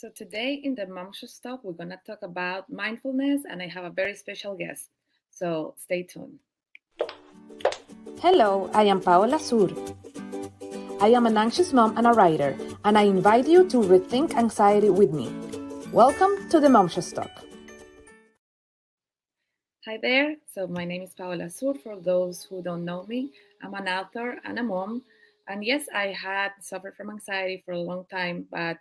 So today in the Momxious Talk, we're going to talk about mindfulness, and I have a very special guest. So stay tuned. Hello, I am Paola Sur. I am an anxious mom and a writer, and I invite you to rethink anxiety with me. Welcome to the Momxious Talk. Hi there. So my name is Paola Sur. For those who don't know me, I'm an author and a mom. And yes, I had suffered from anxiety for a long time, but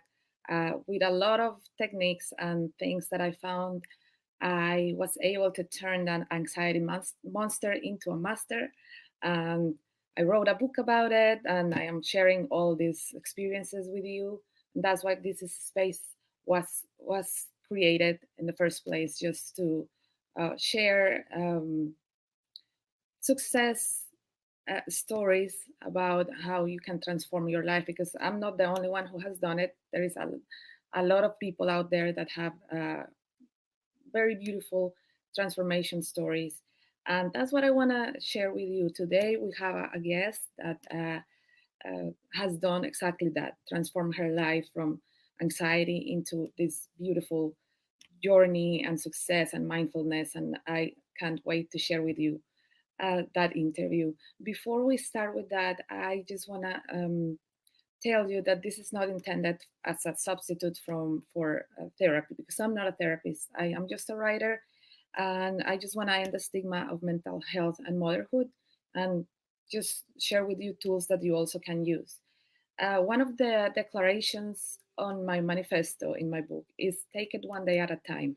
with a lot of techniques and things that I found, I was able to turn that anxiety monster into a master. And I wrote a book about it, and I am sharing all these experiences with you. And that's why this space was created in the first place, just to share success stories about how you can transform your life, because I'm not the only one who has done it. There is a lot of people out there that have very beautiful transformation stories. And that's what I want to share with you today. We have a guest that has done exactly that, transformed her life from anxiety into this beautiful journey and success and mindfulness. And I can't wait to share with you that interview. Before we start with that, I just want to tell you that this is not intended as a substitute for therapy, because I'm not a therapist. I am just a writer, and I just want to end the stigma of mental health and motherhood, and just share with you tools that you also can use. One of the declarations on my manifesto in my book is take it one day at a time.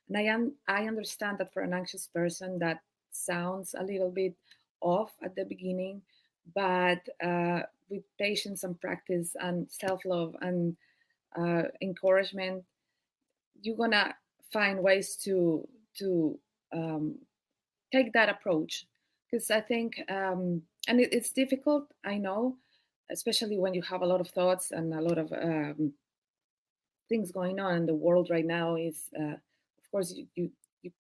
And I understand that for an anxious person that sounds a little bit off at the beginning, but with patience and practice and self-love and encouragement, you're gonna find ways to um, take that approach. Because I think, and it's difficult, I know, especially when you have a lot of thoughts and a lot of things going on in the world right now. Is of course you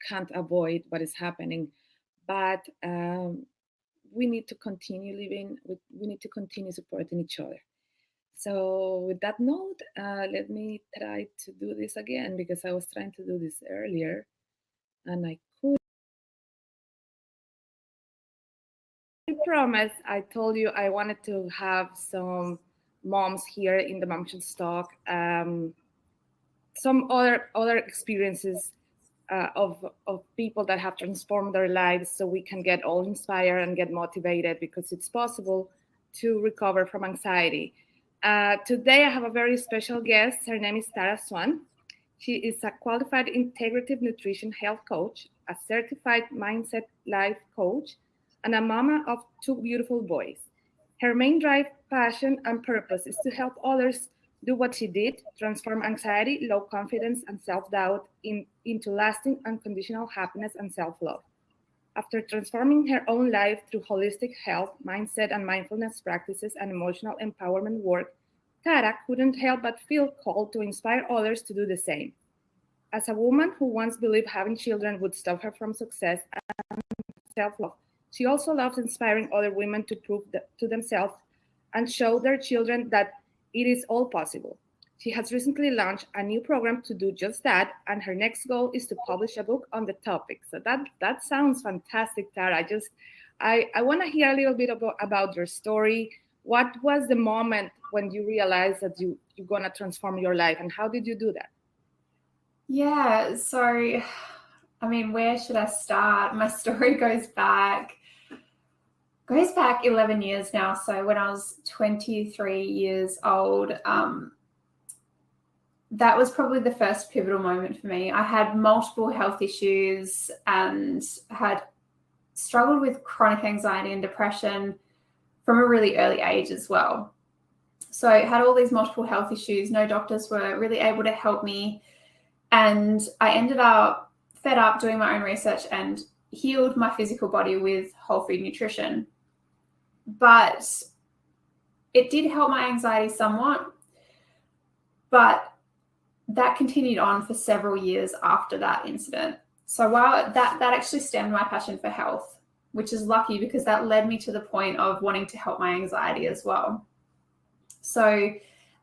can't avoid what is happening, but we need to continue living. We need to continue supporting each other. So with that note, let me try to do this again, because I was trying to do this earlier and I couldn't. I promise I told you I wanted to have some moms here in the Momxious Talk. Some other experiences of people that have transformed their lives, so we can get all inspired and get motivated, because it's possible to recover from anxiety. Today I have a very special guest. Her name is Tara Swann. She is a qualified integrative nutrition health coach, a certified mindset life coach, and a mama of two beautiful boys. Her main drive, passion, and purpose is to help others do what she did, transform anxiety, low confidence, and self doubt into lasting unconditional happiness and self love. After transforming her own life through holistic health, mindset, and mindfulness practices and emotional empowerment work, Tara couldn't help but feel called to inspire others to do the same. As a woman who once believed having children would stop her from success and self love, she also loves inspiring other women to prove to themselves and show their children that it is all possible. She has recently launched a new program to do just that, and her next goal is to publish a book on the topic. So that sounds fantastic, Tara. I want to hear a little bit about your story. What was the moment when you realized that you're gonna transform your life, and how did you do that? Yeah, so I mean, where should I start? My story goes back 11 years now. So when I was 23 years old, that was probably the first pivotal moment for me. I had multiple health issues and had struggled with chronic anxiety and depression from a really early age as well. So I had all these multiple health issues. No doctors were really able to help me. And I ended up fed up doing my own research and healed my physical body with whole food nutrition. But it did help my anxiety somewhat. But that continued on for several years after that incident. So while that actually stemmed my passion for health, which is lucky because that led me to the point of wanting to help my anxiety as well. So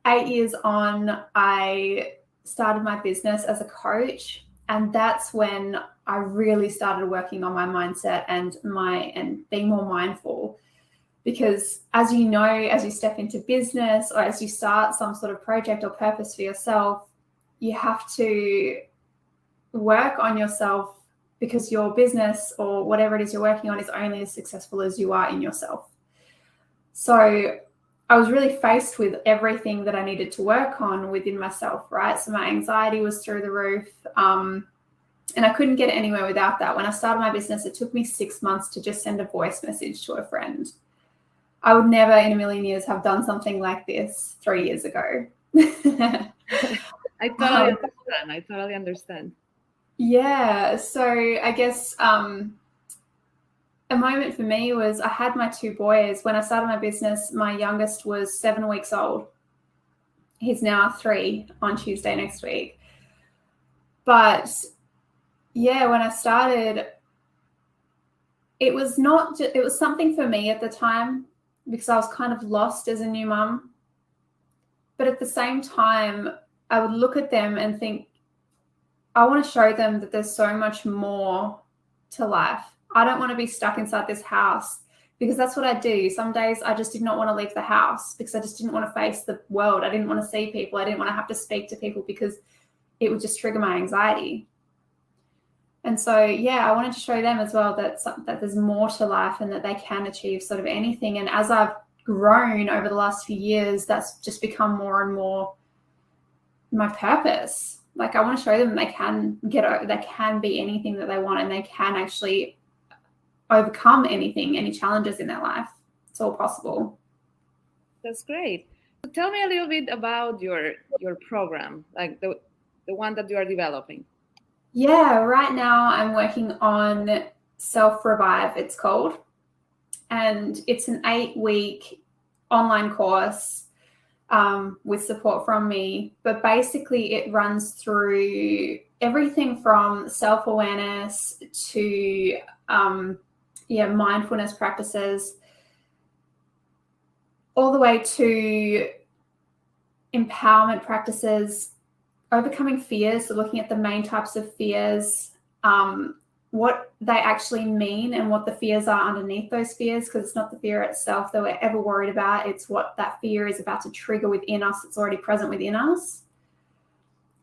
8 years on, I started my business as a coach, and that's when I really started working on my mindset and being more mindful. Because as you know, as you step into business or as you start some sort of project or purpose for yourself, you have to work on yourself, because your business or whatever it is you're working on is only as successful as you are in yourself. So I was really faced with everything that I needed to work on within myself, right? So my anxiety was through the roof, and I couldn't get anywhere without that. When I started my business, it took me 6 months to just send a voice message to a friend. I would never in a million years have done something like this 3 years ago. I totally understand. Yeah. So I guess a moment for me was I had my 2 boys. When I started my business, my youngest was 7 weeks old. He's now 3 on Tuesday next week. But yeah, when I started, it was something for me at the time, because I was kind of lost as a new mum. But at the same time, I would look at them and think, I want to show them that there's so much more to life. I don't want to be stuck inside this house, because that's what I do. Some days I just did not want to leave the house because I just didn't want to face the world. I didn't want to see people. I didn't want to have to speak to people because it would just trigger my anxiety. And so, yeah, I wanted to show them as well that there's more to life and that they can achieve sort of anything. And as I've grown over the last few years, that's just become more and more my purpose. Like, I want to show them they can be anything that they want, and they can actually overcome anything, any challenges in their life. It's all possible. That's great. So tell me a little bit about your program, like the one that you are developing. Yeah, right now I'm working on Self Revive, it's called. And it's an 8-week online course with support from me. But basically it runs through everything from self-awareness to mindfulness practices, all the way to empowerment practices, overcoming fears, so looking at the main types of fears, what they actually mean and what the fears are underneath those fears, because it's not the fear itself that we're ever worried about. It's what that fear is about to trigger within us. It's already present within us.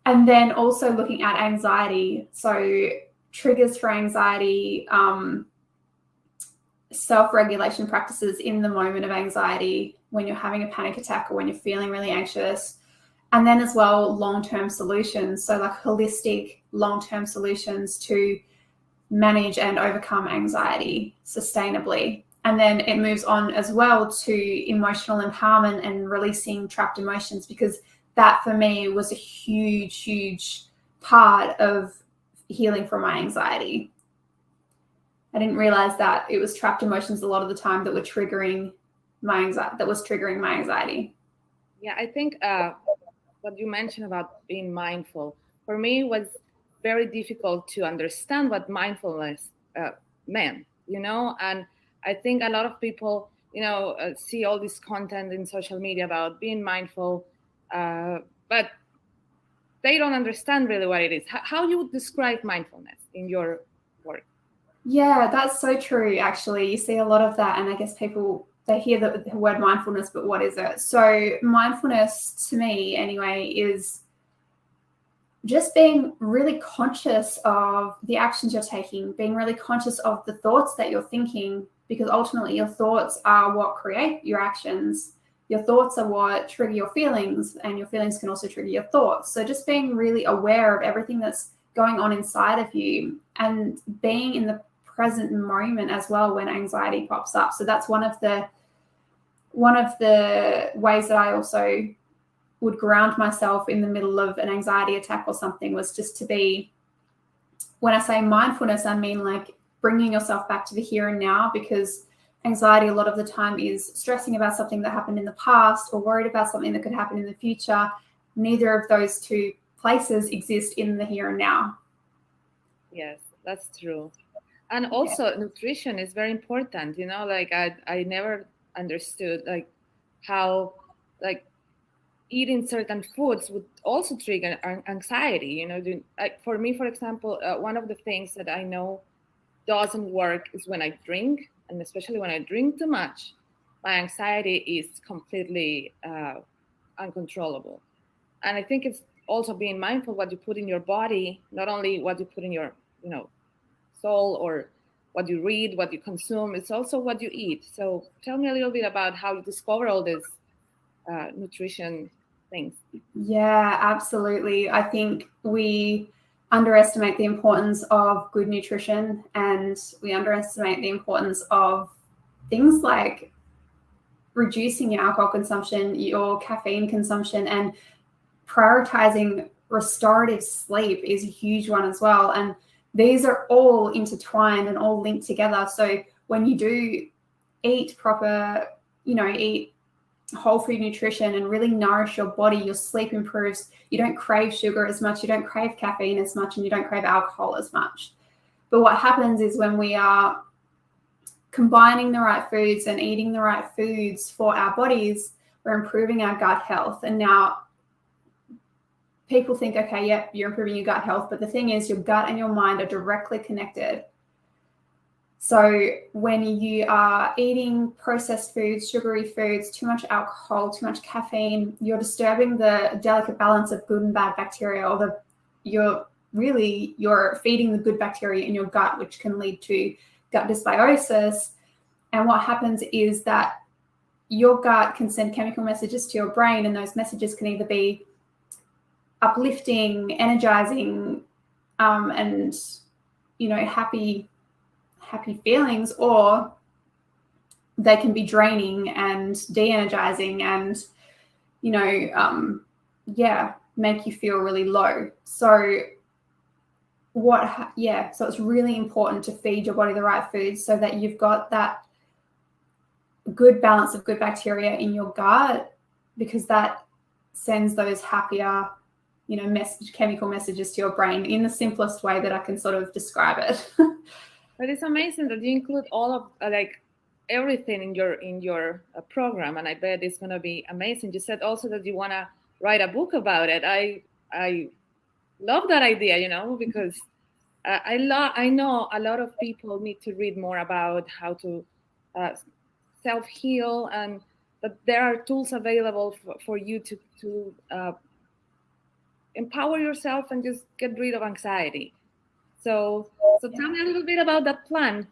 And then also looking at anxiety. So triggers for anxiety, self-regulation practices in the moment of anxiety, when you're having a panic attack or when you're feeling really anxious. And then as well, long-term solutions. So like holistic long-term solutions to manage and overcome anxiety sustainably. And then it moves on as well to emotional empowerment and releasing trapped emotions, because that for me was a huge, huge part of healing from my anxiety. I didn't realize that it was trapped emotions a lot of the time that were triggering my anxiety. Yeah, I think what you mentioned about being mindful, for me, was very difficult to understand what mindfulness meant, and I think a lot of people, see all this content in social media about being mindful, but they don't understand really what it is. How you would describe mindfulness in your work? Yeah, that's so true, actually. You see a lot of that, and I guess people, they hear the word mindfulness, but what is it? So mindfulness, to me anyway, is just being really conscious of the actions you're taking, being really conscious of the thoughts that you're thinking, because ultimately your thoughts are what create your actions. Your thoughts are what trigger your feelings, and your feelings can also trigger your thoughts. So just being really aware of everything that's going on inside of you, and being in the present moment as well when anxiety pops up. So that's one of the ways that I also would ground myself in the middle of an anxiety attack or something, was just to be, when I say mindfulness, I mean like bringing yourself back to the here and now, because anxiety a lot of the time is stressing about something that happened in the past or worried about something that could happen in the future. Neither of those two places exist in the here and now. Yes, that's true. And also nutrition is very important, like I never understood like how, like, eating certain foods would also trigger anxiety. For me, for example, one of the things that I know doesn't work is when I drink, and especially when I drink too much, my anxiety is completely uncontrollable. And I think it's also being mindful what you put in your body, not only what you put in your, soul, or what you read, what you consume. It's also what you eat. So tell me a little bit about how you discover all these nutrition things. Yeah, absolutely. I think we underestimate the importance of good nutrition, and we underestimate the importance of things like reducing your alcohol consumption, your caffeine consumption, and prioritizing restorative sleep is a huge one as well. And these are all intertwined and all linked together. So when you do eat proper, eat whole food nutrition and really nourish your body, your sleep improves. You don't crave sugar as much, you don't crave caffeine as much, and you don't crave alcohol as much. But what happens is when we are combining the right foods and eating the right foods for our bodies, we're improving our gut health. And now people think, okay, yep, you're improving your gut health. But the thing is, your gut and your mind are directly connected. So when you are eating processed foods, sugary foods, too much alcohol, too much caffeine, you're disturbing the delicate balance of good and bad bacteria, or you're feeding the good bacteria in your gut, which can lead to gut dysbiosis. And what happens is that your gut can send chemical messages to your brain, and those messages can either be uplifting, energizing, and happy feelings, or they can be draining and de-energizing and make you feel really low. So it's really important to feed your body the right foods so that you've got that good balance of good bacteria in your gut, because that sends those happier chemical messages to your brain in the simplest way that I can sort of describe it. But it's amazing that you include all of everything in your program, and I bet it's going to be amazing. You said also that you want to write a book about it. I love that idea, because I know a lot of people need to read more about how to self-heal, and that there are tools available for you to empower yourself and just get rid of anxiety. So tell me a little bit about that plan.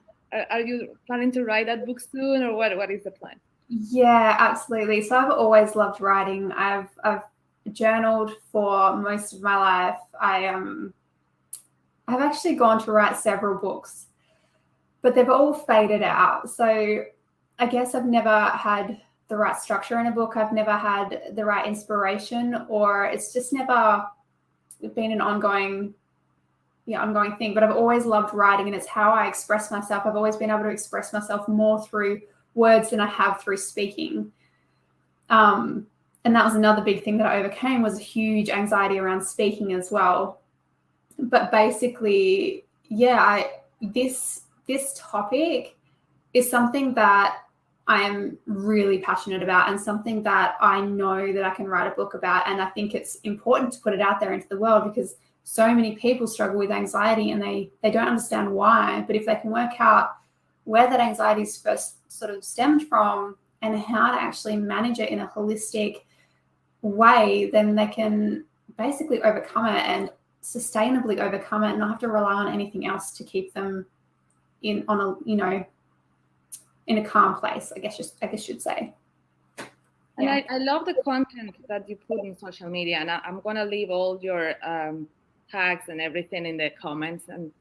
Are you planning to write that book soon, or what is the plan? Yeah, absolutely. So I've always loved writing. I've journaled for most of my life. I've actually gone to write several books, but they've all faded out. So I guess I've never had the right structure in a book. I've never had the right inspiration, or it's just never been an ongoing thing. But I've always loved writing, and it's how I express myself. I've always been able to express myself more through words than I have through speaking. And that was another big thing that I overcame, was a huge anxiety around speaking as well. But basically, this topic is something that I am really passionate about, and something that I know that I can write a book about. And I think it's important to put it out there into the world, because so many people struggle with anxiety and they don't understand why. But if they can work out where that anxiety is first sort of stemmed from and how to actually manage it in a holistic way, then they can basically overcome it and sustainably overcome it, and not have to rely on anything else to keep them in a calm place, I guess you'd say. And I love the content that you put in social media, and I'm going to leave all your tags and everything in the comments and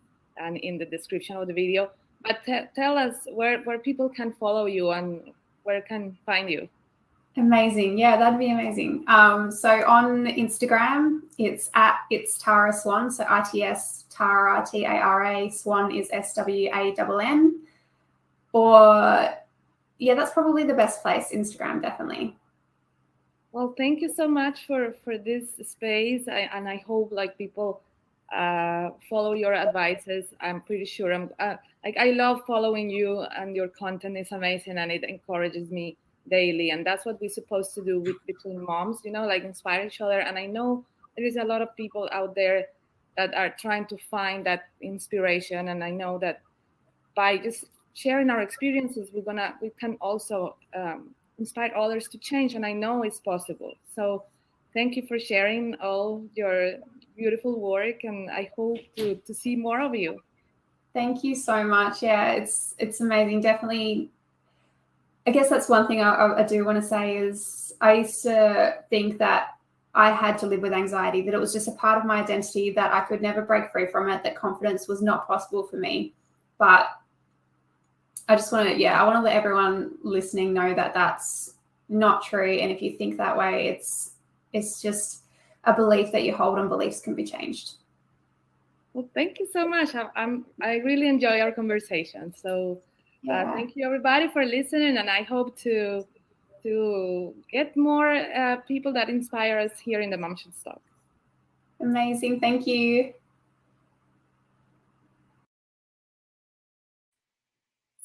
in the description of the video. But tell us where people can follow you and where can find you. Amazing. Yeah, that'd be amazing. So on Instagram, it's Tara Swann. So ITS Tara, Tara, Swann is SWANN. Or that's probably the best place. Instagram, definitely. Well, thank you so much for this space, and I hope people follow your advices. I'm pretty sure I love following you, and your content is amazing, and it encourages me daily, and that's what we're supposed to do between moms, like inspire each other. And I know there is a lot of people out there that are trying to find that inspiration, and I know that by just sharing our experiences, we can also inspire others to change, and I know it's possible. So thank you for sharing all your beautiful work, and I hope to see more of you. Thank you so much. Yeah, it's amazing. Definitely. I guess that's one thing I do want to say is I used to think that I had to live with anxiety, that it was just a part of my identity, that I could never break free from it, that confidence was not possible for me. But I just want to, I want to let everyone listening know that that's not true. And if you think that way, it's just a belief that you hold, and beliefs can be changed. Well, thank you so much. I really enjoy our conversation. So thank you everybody for listening, and I hope to get more people that inspire us here in the Momxious Talk. Amazing. Thank you.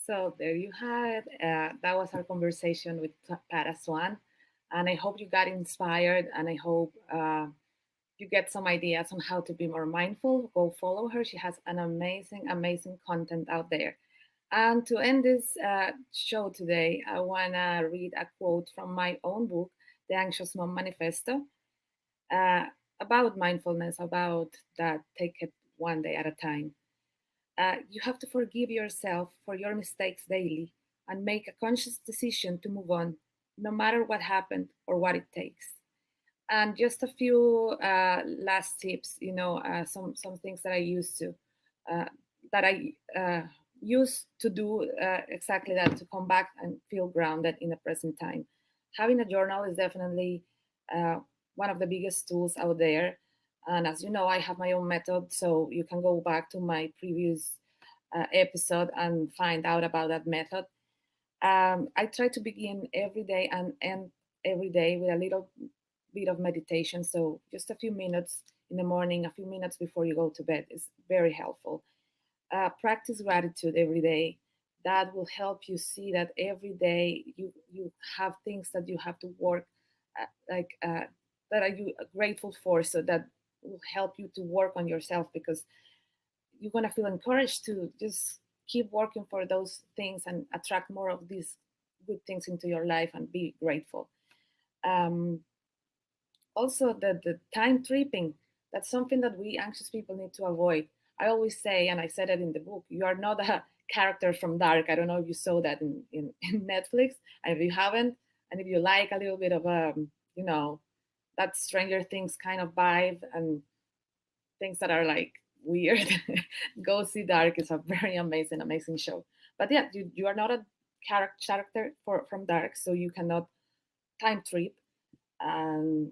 So there you had it. That was our conversation with Tara Swann, and I hope you got inspired, and I hope you get some ideas on how to be more mindful. Go follow her. She has an amazing, amazing content out there. And to end this show today, I want to read a quote from my own book, The Anxious Mom Manifesto, uh, about mindfulness, about that take it one day at a time. You have to forgive yourself for your mistakes daily and make a conscious decision to move on, no matter what happened or what it takes. And just a few last tips, some things that I used to uh, that I used to do exactly that, to come back and feel grounded in the present time. Having a journal is definitely uh, one of the biggest tools out there. And as you know, I have my own method, so you can go back to my previous episode and find out about that method. I try to begin every day and end every day with a little bit of meditation. So just a few minutes in the morning, a few minutes before you go to bed is very helpful. Practice gratitude every day. That will help you see that every day you have things that you have to work that are you grateful for. So that will help you to work on yourself, because you're going to feel encouraged to just keep working for those things and attract more of these good things into your life and be grateful. Um, Also, the time tripping, that's something that we anxious people need to avoid. I always say, and I said it in the book, you are not a character from Dark. I don't know if you saw that in Netflix. And if you haven't, and if you like a little bit of that Stranger Things kind of vibe and things that are like weird, go see Dark. It's a very amazing, amazing show. But yeah, you are not a character from Dark, so you cannot time trip. And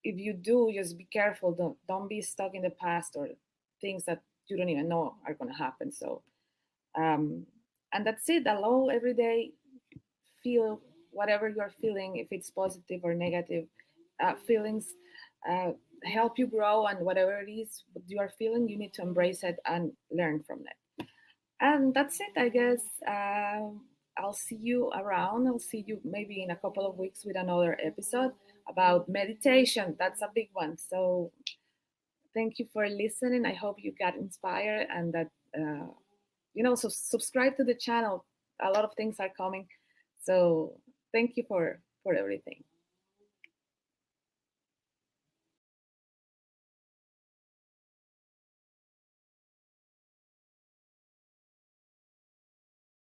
if you do, just be careful. Don't be stuck in the past or things that you don't even know are going to happen. So, and that's it. Allow every day, feel whatever you're feeling, if it's positive or negative feelings. Uh, Help you grow, and whatever it is you are feeling, you need to embrace it and learn from it. And that's it, I guess. I'll see you around. I'll see you maybe in a couple of weeks with another episode about meditation. That's a big one. So thank you for listening. I hope you got inspired, and that so subscribe to the channel. A lot of things are coming. So thank you for everything.